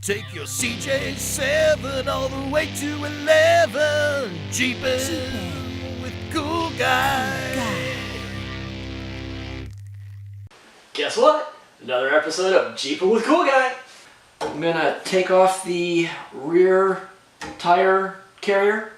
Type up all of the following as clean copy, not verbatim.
Take your CJ7 all the way to 11. Jeepin' with Cool Guy. Guess what? Another episode of Jeepin' with Cool Guy. I'm gonna take off the rear tire carrier.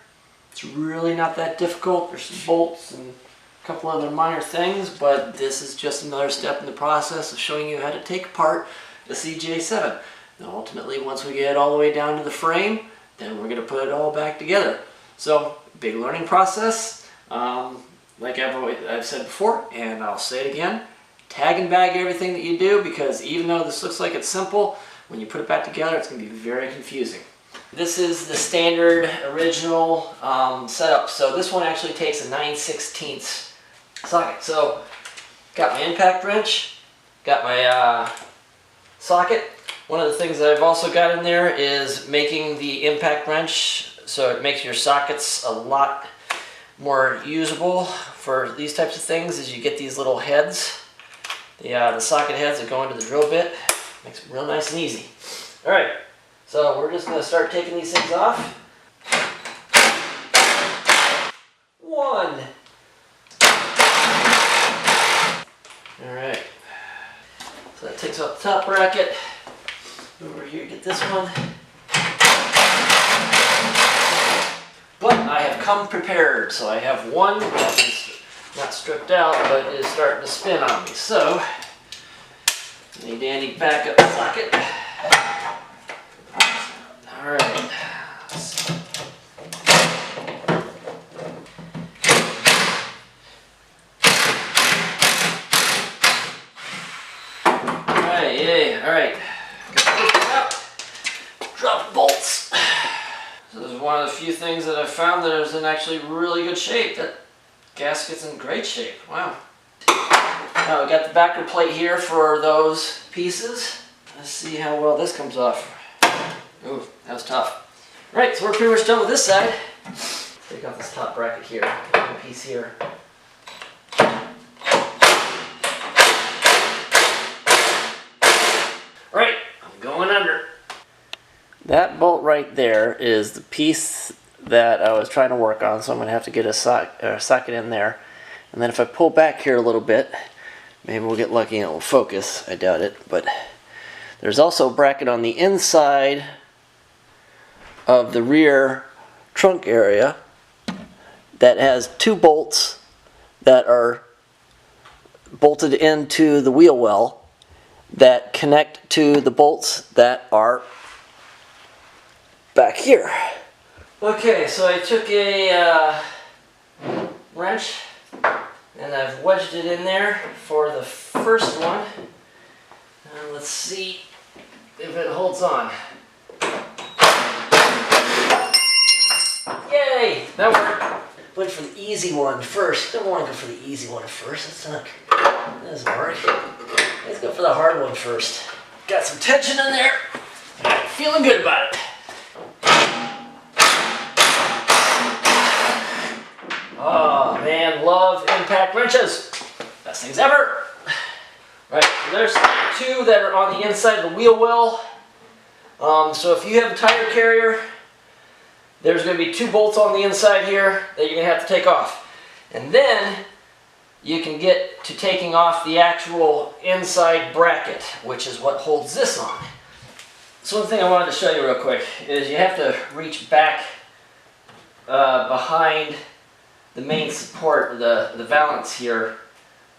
It's really not that difficult. There's some bolts and a couple other minor things, but this is just another step in the process of showing you how to take apart the CJ7. And ultimately, once we get it all the way down to the frame, then we're going to put it all back together. So, big learning process. Like I've said before, and I'll say it again, tag and bag everything that you do, because even though this looks like it's simple, when you put it back together, it's going to be very confusing. This is the standard original setup. So this one actually takes a 9/16 socket. So, got my impact wrench, got my socket. One of the things that I've also got in there is making the impact wrench so it makes your sockets a lot more usable for these types of things. As you get these little heads, the socket heads that go into the drill bit, makes it real nice and easy. Alright, so we're just going to start taking these things off. One. Alright, so that takes out the top bracket. Over here, get this one. But I have come prepared, so I have one that is not stripped out, but is starting to spin on me. So, need dandy backup socket. Alright. Alright, yay, alright. Drop bolts. So this is one of the few things that I've found that is in actually really good shape. That gasket's in great shape. Wow. Now we got the backer plate here for those pieces. Let's see how well this comes off. Ooh, that was tough. Right, so we're pretty much done with this side. Take off this top bracket here. One piece here. Right, I'm going under. That bolt right there is the piece that I was trying to work on, so I'm going to have to get a socket in there. And then if I pull back here a little bit, maybe we'll get lucky and it will focus. I doubt it, but there's also a bracket on the inside of the rear trunk area that has two bolts that are bolted into the wheel well that connect to the bolts that are back here. Okay, so I took a wrench and I've wedged it in there for the first one. And let's see if it holds on. Yay! That worked. Went for the easy one first. Don't want to go for the easy one first. That doesn't work. Let's go for the hard one first. Got some tension in there. Feeling good about it. Oh man, love impact wrenches. Best things ever. Right, so there's two that are on the inside of the wheel well. So if you have a tire carrier, there's going to be two bolts on the inside here that you're going to have to take off. And then you can get to taking off the actual inside bracket, which is what holds this on. So one thing I wanted to show you real quick is you have to reach back behind the main support, the valance here,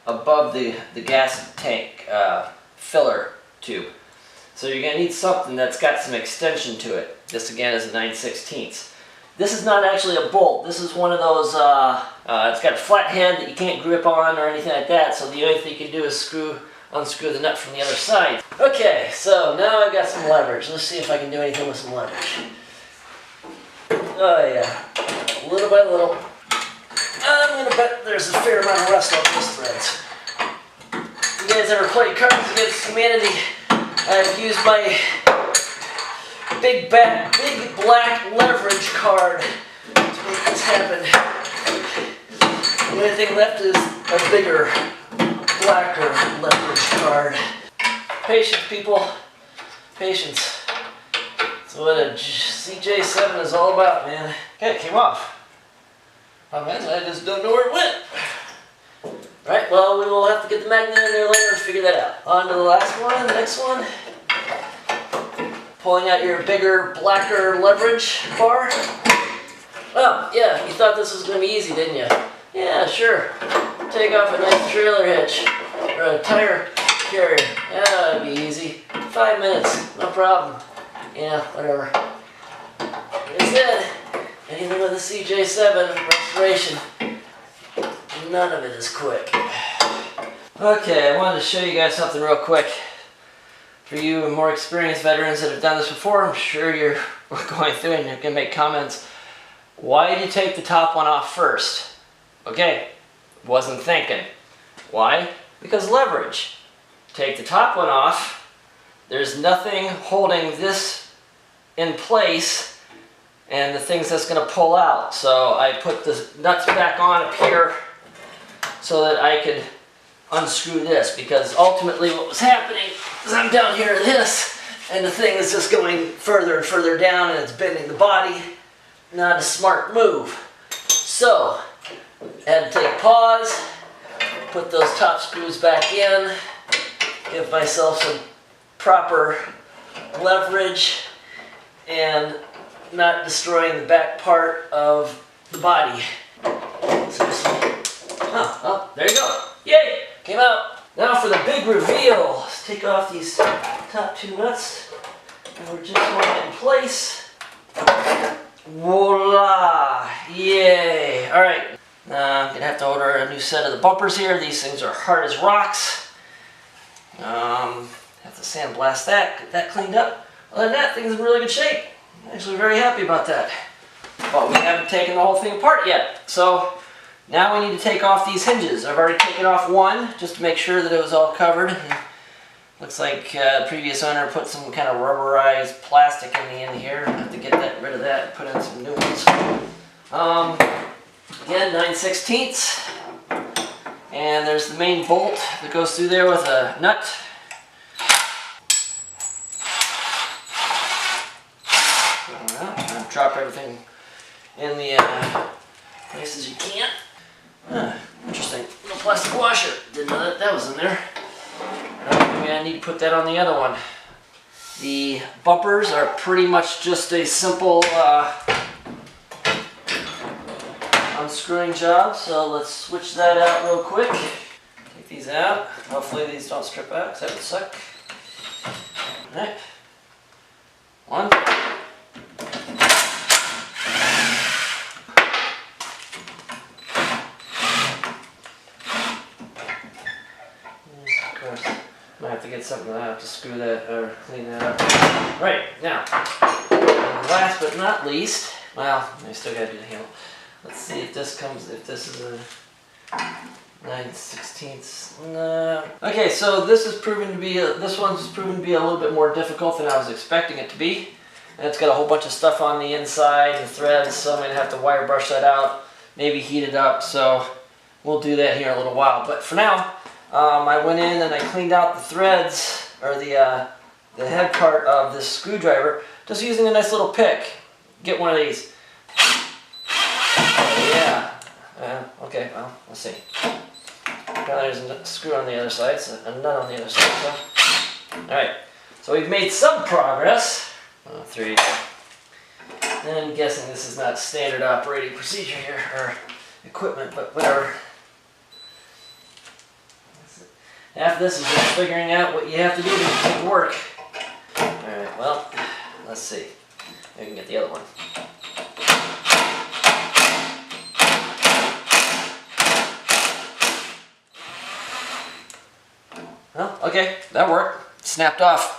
above the gas tank filler tube. So you're going to need something that's got some extension to it. This again is a 9/16. This is not actually a bolt. This is one of those, it's got a flat head that you can't grip on or anything like that, so the only thing you can do is unscrew the nut from the other side. Okay, so now I've got some leverage. Let's see if I can do anything with some leverage. Oh yeah, little by little. I'm gonna bet there's a fair amount of rust on those threads. If you guys ever played Cards Against Humanity, I've used my big black leverage card to make this happen. The only thing left is a bigger, blacker leverage card. Patience, people. Patience. That's what a CJ7 is all about, man. Okay, it came off. Problem is, I just don't know where it went. Right, well, we will have to get the magnet in there later and figure that out. On to the last one, the next one. Pulling out your bigger, blacker leverage bar. Oh, yeah, you thought this was going to be easy, didn't you? Yeah, sure. Take off a nice trailer hitch, or a tire carrier. Yeah, that'd be easy. 5 minutes, no problem. Yeah, whatever. Instead, anything with a CJ7 restoration, none of it is quick. Okay, I wanted to show you guys something real quick. For you more experienced veterans that have done this before, I'm sure you're going through and you can make comments. Why did you take the top one off first? Okay, wasn't thinking. Why? Because leverage. Take the top one off. There's nothing holding this in place and the things that's going to pull out. So I put the nuts back on up here so that I could unscrew this, because ultimately what was happening is I'm down here at this and the thing is just going further and further down and it's bending the body. Not a smart move. So I had to take a pause, put those top screws back in, give myself some proper leverage and not destroying the back part of the body. Oh, there you go. Yay! Came out. Now for the big reveal. Let's take off these top two nuts. And we're just going it in place. Voila! Yay! Alright. Now I'm going to have to order a new set of the bumpers here. These things are hard as rocks. Have to sandblast that, get that cleaned up. Other than that, things in really good shape. I'm actually very happy about that. But we haven't taken the whole thing apart yet. So now we need to take off these hinges. I've already taken off one just to make sure that it was all covered. And looks like the previous owner put some kind of rubberized plastic in the end here. I have to get rid of that and put in some new ones. Again, 9/16. And there's the main bolt that goes through there with a nut. Drop everything in the places you can't. Interesting. Little plastic washer. Didn't know that was in there. Maybe I need to put that on the other one. The bumpers are pretty much just a simple unscrewing job. So let's switch that out real quick. Take these out. Hopefully these don't strip out because that would suck. Alright. One. Might have to get something out to screw that or clean that up. Right, now, last but not least, well, I still gotta do the handle. Let's see if this comes, if this is a 9/16. No. Okay, so this is proven to be, this one's proven to be a little bit more difficult than I was expecting it to be. And it's got a whole bunch of stuff on the inside and threads, so I'm gonna have to wire brush that out, maybe heat it up, so we'll do that here in a little while. But for now, I went in and I cleaned out the threads, or the head part of this screwdriver, just using a nice little pick. Get one of these. Oh, yeah. Okay, well, let's see. There's a screw on the other side, so a nut on the other side. So. Alright, so we've made some progress. 3. And I'm guessing this is not standard operating procedure here, or equipment, but whatever. Half this is just figuring out what you have to do to make it work. Alright, well, let's see. Maybe we can get the other one. Well, okay, that worked. Snapped off.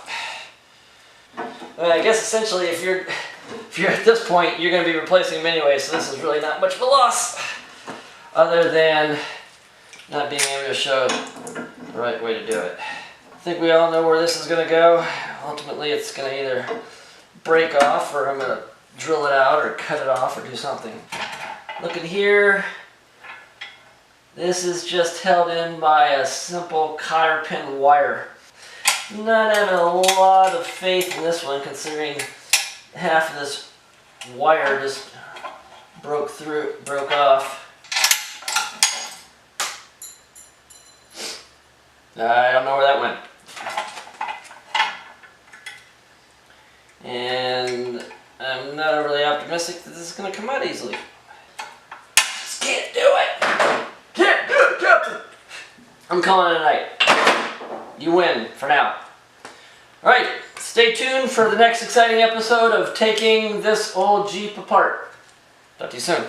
I guess essentially if you're at this point, you're going to be replacing them anyway, so this is really not much of a loss. Other than not being able to show the right way to do it. I think we all know where this is going to go. Ultimately, it's going to either break off, or I'm going to drill it out, or cut it off, or do something. Looking here, this is just held in by a simple cotter pin wire. Not having a lot of faith in this one, considering half of this wire just broke off. I don't know where that went. And I'm not overly optimistic that this is going to come out easily. Just can't do it! Can't do it, Captain! I'm calling it a night. You win for now. Alright, stay tuned for the next exciting episode of taking this old Jeep apart. Talk to you soon.